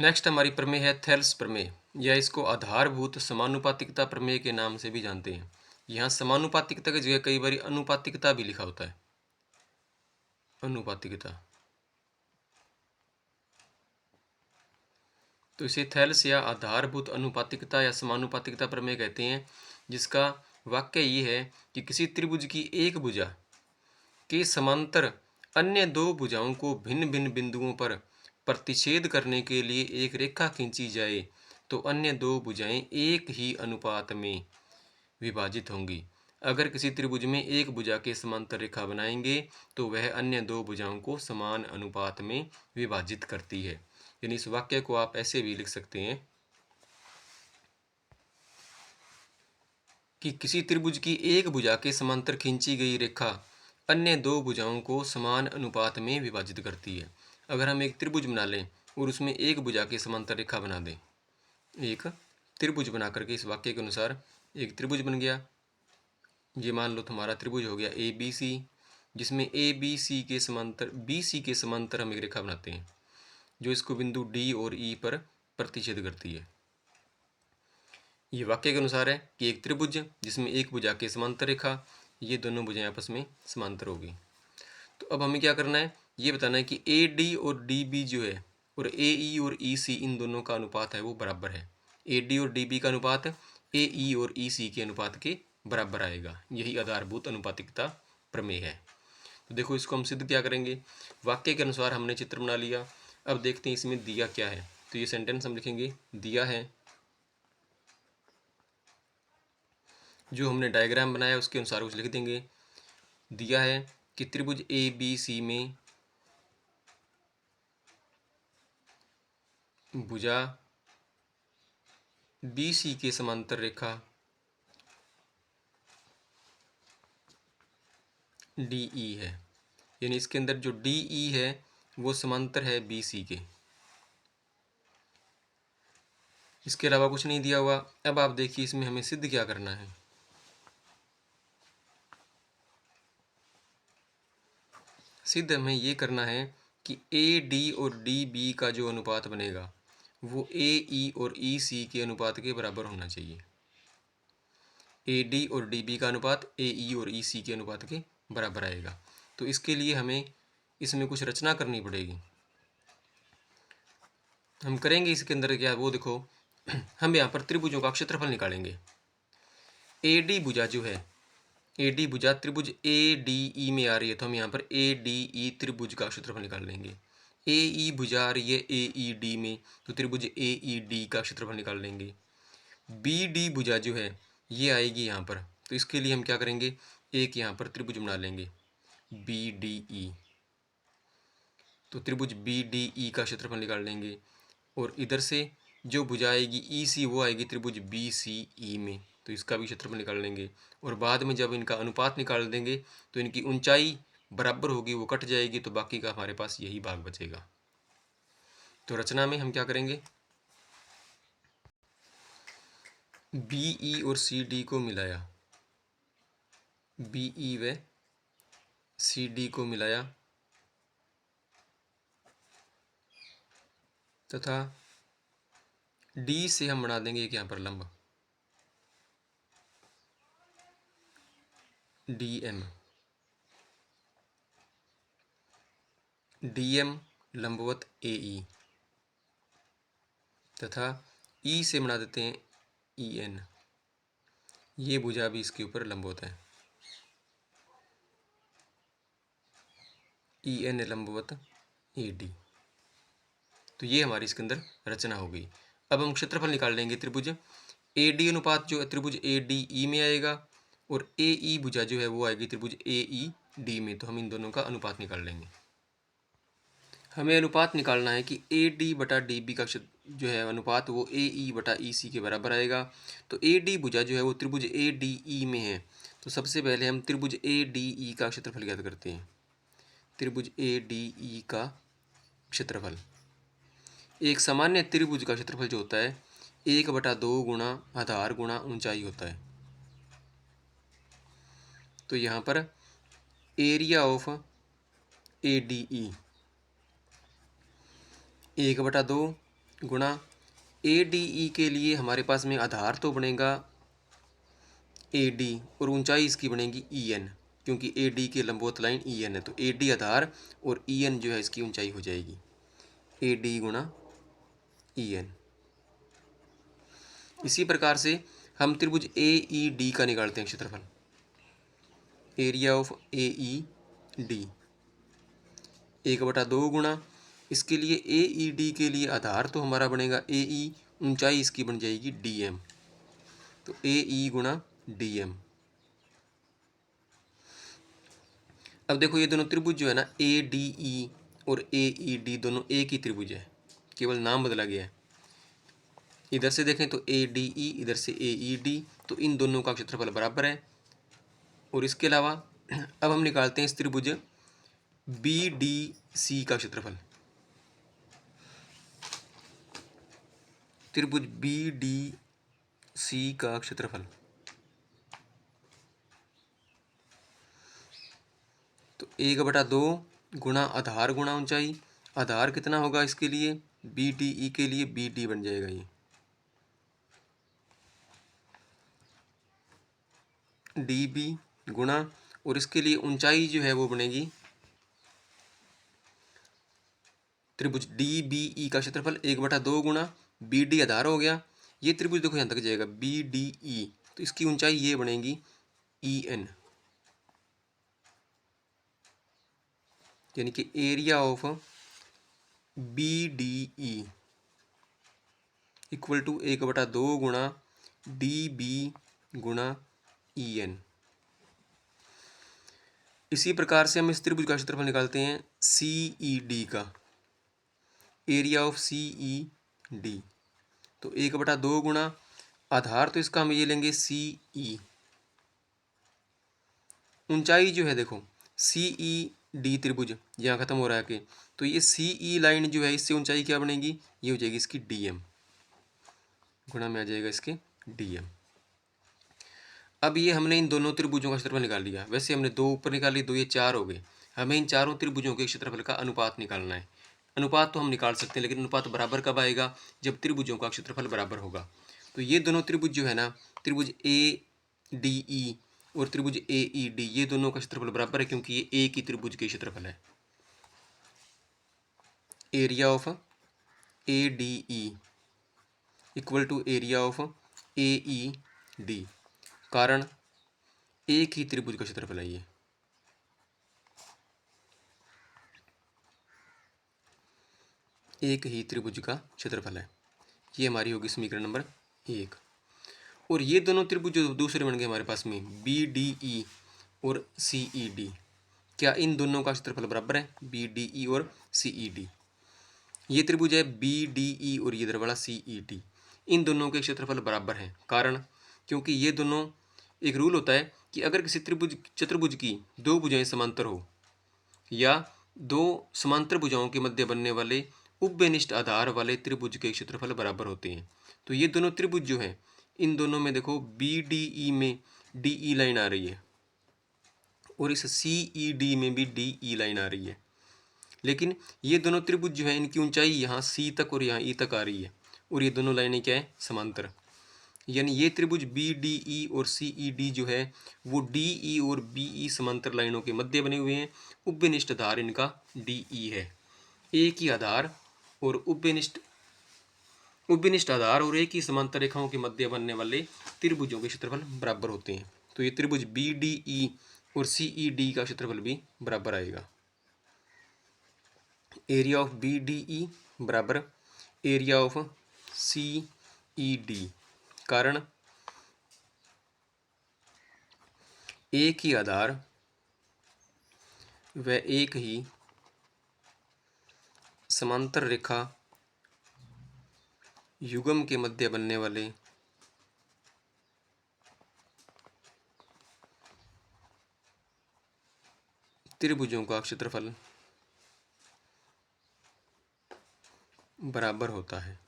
Next हमारी प्रमेय है थेल्स प्रमेय, या इसको आधारभूत समानुपातिकता प्रमेय के नाम से भी जानते हैं। यहाँ समानुपातिकता की जगह कई बार अनुपातिकता भी लिखा होता है। अनुपातिकता, तो इसे थेल्स या आधारभूत अनुपातिकता या समानुपातिकता प्रमेय कहते हैं, जिसका वाक्य ये है कि किसी त्रिभुज की एक भुजा के समांतर अन्य दो भुजाओं को भिन्न भिन्न बिंदुओं पर प्रतिच्छेद करने के लिए एक रेखा खींची जाए तो अन्य दो भुजाएं एक ही अनुपात में विभाजित होंगी। अगर किसी त्रिभुज में एक भुजा के समांतर रेखा बनाएंगे तो वह अन्य दो भुजाओं को समान अनुपात में विभाजित करती है। यानी इस वाक्य को आप ऐसे भी लिख सकते हैं कि किसी त्रिभुज की एक भुजा के समांतर खींची गई रेखा अन्य दो भुजाओं को समान अनुपात में विभाजित करती है। अगर हम एक त्रिभुज बना लें और उसमें एक भुजा के समांतर रेखा बना दें, एक त्रिभुज बना करके इस वाक्य के अनुसार एक त्रिभुज बन गया। ये मान लो तुम्हारा त्रिभुज हो गया ए बी सी, जिसमें ए बी सी के समांतर बी सी के समांतर हम एक रेखा बनाते हैं जो इसको बिंदु डी और ई पर प्रतिच्छेद करती है। ये वाक्य के अनुसार है कि एक त्रिभुज जिसमें एक भुजा के समांतर रेखा, ये दोनों भुजाएं आपस में समांतर होगी। तो अब हमें क्या करना है, ये बताना है कि ए डी और डी बी जो है और ए ई और ई सी इन दोनों का अनुपात है वो बराबर है। ए डी और डी बी का अनुपात ए ई और ई सी के अनुपात के बराबर आएगा। यही आधारभूत अनुपातिकता प्रमेय है। तो देखो इसको हम सिद्ध क्या करेंगे। वाक्य के अनुसार हमने चित्र बना लिया। अब देखते हैं इसमें दिया क्या है। तो ये सेंटेंस हम लिखेंगे, दिया है, जो हमने डायग्राम बनाया उसके अनुसार कुछ लिख देंगे। दिया है कि त्रिभुज ए बी सी में भुजा बी सी के समांतर रेखा डी ई है। यानी इसके अंदर जो डी ई है वो समांतर है बी सी के। इसके अलावा कुछ नहीं दिया हुआ। अब आप देखिए इसमें हमें सिद्ध क्या करना है। सिद्ध हमें ये करना है कि ए डी और डी बी का जो अनुपात बनेगा वो ए ई और ई सी के अनुपात के बराबर होना चाहिए। ए डी और डी बी का अनुपात ए ई और ई सी के अनुपात के बराबर आएगा। तो इसके लिए हमें इसमें कुछ रचना करनी पड़ेगी। हम करेंगे इसके अंदर क्या, वो देखो हम यहाँ पर त्रिभुजों का क्षेत्रफल निकालेंगे। ए डी भुजा जो है, ए डी भुजा त्रिभुज ए डी ई में आ रही है, तो हम यहाँ पर ए डी ई त्रिभुज का क्षेत्रफल निकाल लेंगे। ए ई भुजा आ रही है ए ई डी में, तो त्रिभुज ए ई डी का क्षेत्रफल निकाल लेंगे। बी डी भुजा जो है ये आएगी यहाँ पर, तो इसके लिए हम क्या करेंगे, एक यहाँ पर त्रिभुज बना लेंगे बी डी ई। तो त्रिभुज बी डी ई का क्षेत्रफल निकाल लेंगे। और इधर से जो भुजा आएगी ई सी वो आएगी त्रिभुज बी सी ई में, तो इसका भी क्षेत्रफल निकाल लेंगे। और बाद में जब इनका अनुपात निकाल देंगे तो इनकी ऊंचाई बराबर होगी, वो कट जाएगी, तो बाकी का हमारे पास यही भाग बचेगा। तो रचना में हम क्या करेंगे, बी ई और सी डी को मिलाया, बी ई व सी डी को मिलाया तथा डी से हम बना देंगे एक यहाँ पर लंब डी एम, डी एम लंबवत ए ई, तथा ई से बना देते हैं ई एन, ये भुजा भी इसके ऊपर लंबवत है, ई एन लंबवत ए डी। तो ये हमारी इसके अंदर रचना हो गई। अब हम क्षेत्रफल निकाल लेंगे त्रिभुज ए डी अनुपात जो है त्रिभुज ए डी ई में आएगा, और ए ई भुजा जो है वो आएगी त्रिभुज ए ई डी में। तो हम इन दोनों का अनुपात निकाल लेंगे। हमें अनुपात निकालना है कि ए डी बटा डी बी का जो है अनुपात वो ए ई बटा ई सी के बराबर आएगा। तो ए डी भुजा जो है वो त्रिभुज ए डी ई में है, तो सबसे पहले हम त्रिभुज ए डी ई का क्षेत्रफल ज्ञात करते हैं। त्रिभुज ए डी ई का क्षेत्रफल, एक सामान्य त्रिभुज का क्षेत्रफल जो होता है 1/2 गुणा आधार गुणा ऊंचाई होता है। तो यहाँ पर एरिया ऑफ ए डी ई 1/2 गुणा ए डी ई के लिए हमारे पास में आधार तो बनेगा ए डी और ऊंचाई इसकी बनेगी ई एन, क्योंकि ए डी के लंबवत लाइन ई एन है, तो ए डी आधार और ई एन जो है इसकी ऊंचाई हो जाएगी ए डी गुणा ई एन। इसी प्रकार से हम त्रिभुज ए ई डी का निकालते हैं क्षेत्रफल, area of A E D 1/2 गुणा इसके लिए ए ई डी के लिए आधार तो हमारा बनेगा ए ई, ऊंचाई इसकी बन जाएगी डी एम, तो ए ई गुणा डी एम। अब देखो ये दोनों त्रिभुज जो है ना ए डी ई और ए ई डी दोनों एक ही त्रिभुज है, केवल नाम बदला गया है। इधर से देखें तो ए डी ई, इधर से ए ई डी, तो इन दोनों का क्षेत्रफल बराबर है। और इसके अलावा अब हम निकालते हैं इस त्रिभुज बी डी सी का क्षेत्रफल, त्रिभुज बी डी सी का क्षेत्रफल। तो 1/2 गुणा आधार गुणा ऊंचाई, आधार कितना होगा इसके लिए बी डी ई के लिए, बी डी बन जाएगा ये डी बी गुणा, और इसके लिए ऊंचाई जो है वो बनेगी त्रिभुज डी बी ई का क्षेत्रफल 1/2 गुणा बी डी आधार हो गया, ये त्रिभुज देखो यहाँ तक जाएगा बी डी ई, तो इसकी ऊंचाई ये बनेगी ई एन, यानी कि area of B D E equal to 1/2 गुणा डी बी गुणा ई एन। इसी प्रकार से हम इस त्रिभुज का क्षेत्रफल निकालते हैं सी ई डी का, area of C E D, तो 1/2 गुणा आधार तो इसका हम ये लेंगे सी ई, ऊंचाई जो है देखो सी ई डी त्रिभुज यहाँ खत्म हो रहा है कि, तो ये सी ई लाइन जो है इससे ऊंचाई क्या बनेगी, ये हो जाएगी इसकी डी एम, गुणा में आ जाएगा इसके डी एम। अब ये हमने इन दोनों त्रिभुजों का क्षेत्रफल निकाल लिया, वैसे हमने 2 ऊपर निकाली, 2 ये 4 हो गए। हमें इन चारों त्रिभुजों के क्षेत्रफल का अनुपात निकालना है। अनुपात तो हम निकाल सकते हैं, लेकिन अनुपात बराबर कब आएगा, जब त्रिभुजों का क्षेत्रफल बराबर होगा। तो ये दोनों त्रिभुज जो है ना, त्रिभुज ए डी ई और त्रिभुज ए ई डी, ये दोनों का क्षेत्रफल बराबर है, क्योंकि ये एक ही त्रिभुज के क्षेत्रफल है। Area of A D E equal to area of A E D, कारण एक ही त्रिभुज का क्षेत्रफल है ये। एक ही त्रिभुज का क्षेत्रफल है, ये हमारी होगी समीकरण नंबर 1। और ये दोनों त्रिभुज जो दूसरे बन गए हमारे पास में बी डी ई और सी ई डी, क्या इन दोनों का क्षेत्रफल बराबर है, बी डी ई और सी ई डी। ये त्रिभुज है बी डी ई और ये इधर वाला सी ई डी, इन दोनों के क्षेत्रफल बराबर हैं। कारण क्योंकि ये दोनों, एक रूल होता है कि अगर किसी चतुर्भुज की 2 भुजाएं समांतर हो या 2 समांतर भुजाओं के मध्य बनने वाले उभयनिष्ठ आधार वाले त्रिभुज के क्षेत्रफल बराबर होते हैं। तो ये दोनों त्रिभुज जो हैं, इन दोनों में देखो बी डी ई में डी ई लाइन आ रही है और इस सी ई डी में भी डी ई लाइन आ रही है, लेकिन ये दोनों त्रिभुज जो है इनकी ऊंचाई यहाँ सी तक और यहाँ ई तक आ रही है, और ये दोनों लाइनें क्या है, समांतर। यानी ये त्रिभुज बी डी ई और सी ई डी जो है वो डी ई और बी ई समांतर लाइनों के मध्य बने हुए हैं। उभयनिष्ठ आधार इनका डी ई है। एक ही आधार और उभयनिष्ठ आधार और एक ही समांतर रेखाओं के मध्य बनने वाले त्रिभुजों के क्षेत्रफल बराबर होते हैं। तो ये त्रिभुज बी डी ई और सी ई डी का क्षेत्रफल भी बराबर आएगा। Area of B D E बराबर area of C E D, कारण एक ही आधार व एक ही समांतर रेखा युग्म के मध्य बनने वाले त्रिभुजों का क्षेत्रफल बराबर होता है।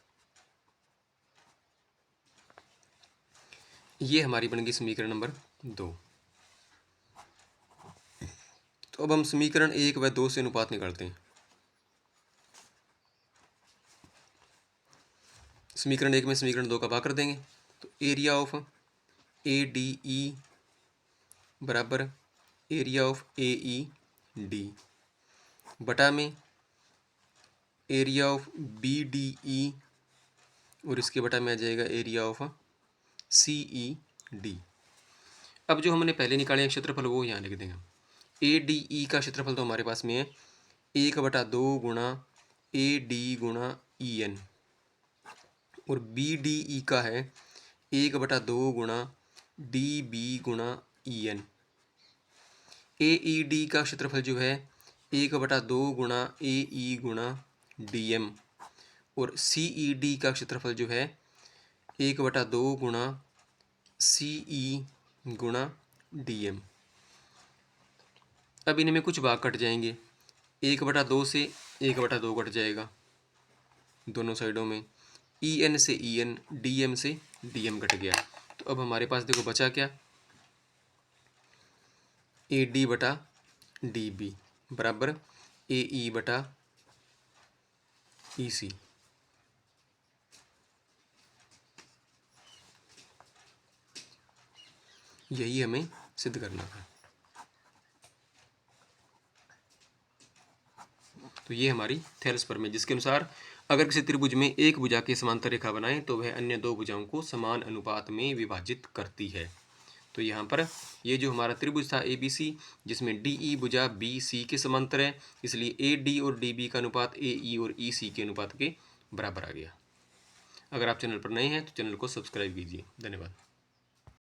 ये हमारी बन गई समीकरण नंबर 2। तो अब हम समीकरण 1 व 2 से अनुपात निकालते हैं। समीकरण 1 में समीकरण 2 का भाग कर देंगे, तो area of A D E बराबर area of A E D बटा में area of B D E और इसके बटा में आ जाएगा area of C E D. अब जो हमने पहले निकाले क्षेत्रफल वो यहाँ लिख देंगे। ए डी ई का क्षेत्रफल तो हमारे पास में है 1/2 गुणा ए डी गुणा ई एन, और बी डी ई का है 1/2 गुणा डी बी गुणा ई एन। ए ई डी का क्षेत्रफल जो है 1/2 गुणा ए ई गुणा डी एम, और सी ई डी का क्षेत्रफल जो है 1/2 गुणा सी ई गुणा डी एम। अब इनमें कुछ भाग कट जाएंगे, 1/2 से 1/2 कट जाएगा दोनों साइडों में, ई एन से ई एन, डी एम से डी एम कट गया। तो अब हमारे पास देखो बचा क्या, ए डी बटा डी बी बराबर ए ई बटा ई सी। यही हमें सिद्ध करना था। तो ये हमारी थेल्स प्रमेय, जिसके अनुसार अगर किसी त्रिभुज में एक भुजा की समांतर रेखा बनाएं तो वह अन्य दो भुजाओं को समान अनुपात में विभाजित करती है। तो यहाँ पर ये जो हमारा त्रिभुज था ए बी सी, जिसमें डी ई भुजा बी सी के समांतर है, इसलिए ए डी और डी बी का अनुपात ए ई और ई सी के अनुपात के बराबर आ गया। अगर आप चैनल पर नए हैं तो चैनल को सब्सक्राइब कीजिए। धन्यवाद।